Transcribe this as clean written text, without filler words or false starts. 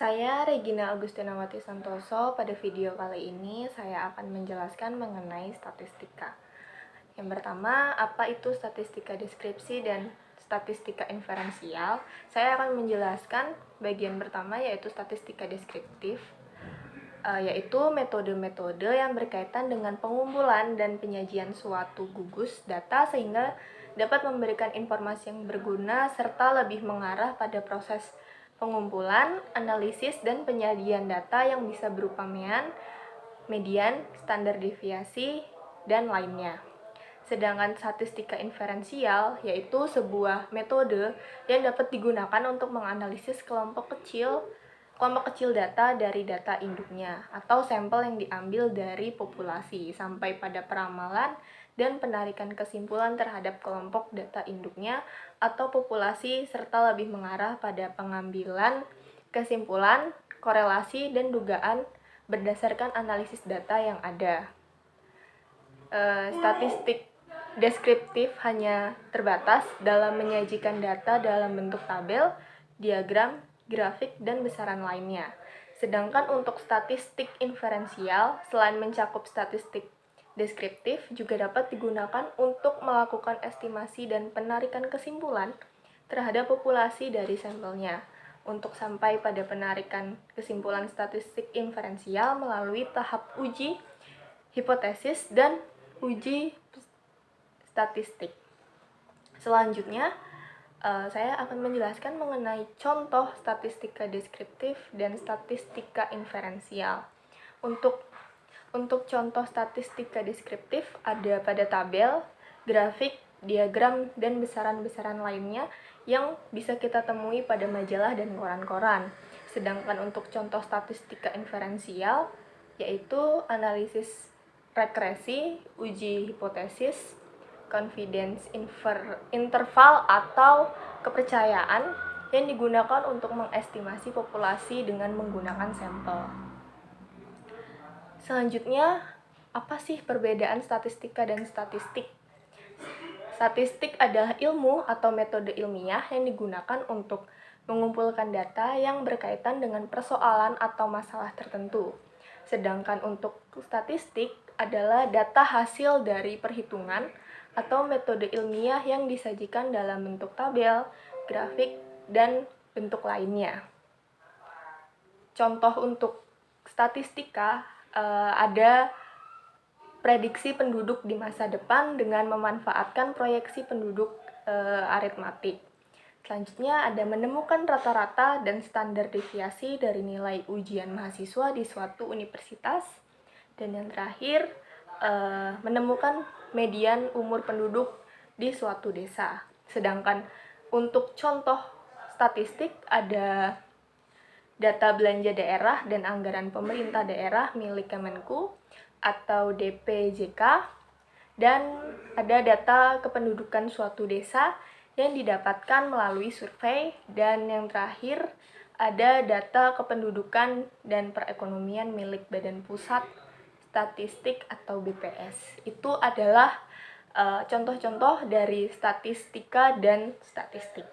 Saya Regina Agustinawati Santoso. Pada video kali ini saya akan menjelaskan mengenai statistika. Yang pertama, apa itu statistika deskripsi dan statistika inferensial? Saya akan menjelaskan bagian pertama, yaitu statistika deskriptif, yaitu metode-metode yang berkaitan dengan pengumpulan dan penyajian suatu gugus data sehingga dapat memberikan informasi yang berguna serta lebih mengarah pada proses pengumpulan, analisis, dan penyajian data yang bisa berupa median, standar deviasi, dan lainnya. Sedangkan statistika inferensial yaitu sebuah metode yang dapat digunakan untuk menganalisis kelompok kecil data dari data induknya atau sampel yang diambil dari populasi sampai pada peramalan dan penarikan kesimpulan terhadap kelompok data induknya atau populasi serta lebih mengarah pada pengambilan kesimpulan, korelasi, dan dugaan berdasarkan analisis data yang ada. Statistik deskriptif hanya terbatas dalam menyajikan data dalam bentuk tabel, diagram, grafik, dan besaran lainnya. Sedangkan untuk statistik inferensial, selain mencakup statistik deskriptif, juga dapat digunakan untuk melakukan estimasi dan penarikan kesimpulan terhadap populasi dari sampelnya, untuk sampai pada penarikan kesimpulan statistik inferensial melalui tahap uji hipotesis dan uji statistik. Selanjutnya, saya akan menjelaskan mengenai contoh statistika deskriptif dan statistika inferensial. Untuk contoh statistika deskriptif ada pada tabel, grafik, diagram, dan besaran-besaran lainnya yang bisa kita temui pada majalah dan koran-koran. Sedangkan untuk contoh statistika inferensial yaitu analisis regresi, uji hipotesis, confidence interval atau kepercayaan yang digunakan untuk mengestimasi populasi dengan menggunakan sampel. Selanjutnya, apa sih perbedaan statistika dan statistik? Statistik adalah ilmu atau metode ilmiah yang digunakan untuk mengumpulkan data yang berkaitan dengan persoalan atau masalah tertentu. Sedangkan untuk statistik adalah data hasil dari perhitungan atau metode ilmiah yang disajikan dalam bentuk tabel, grafik, dan bentuk lainnya. Contoh untuk statistika ada prediksi penduduk di masa depan dengan memanfaatkan proyeksi penduduk aritmatik. Selanjutnya ada menemukan rata-rata dan standar deviasi dari nilai ujian mahasiswa di suatu universitas. Dan yang terakhir, menemukan median umur penduduk di suatu desa. Sedangkan untuk contoh statistik ada data belanja daerah dan anggaran pemerintah daerah milik Kemenku atau DPJK, dan ada data kependudukan suatu desa yang didapatkan melalui survei, dan yang terakhir ada data kependudukan dan perekonomian milik Badan Pusat Statistik atau BPS. Itu adalah contoh-contoh dari statistika dan statistik.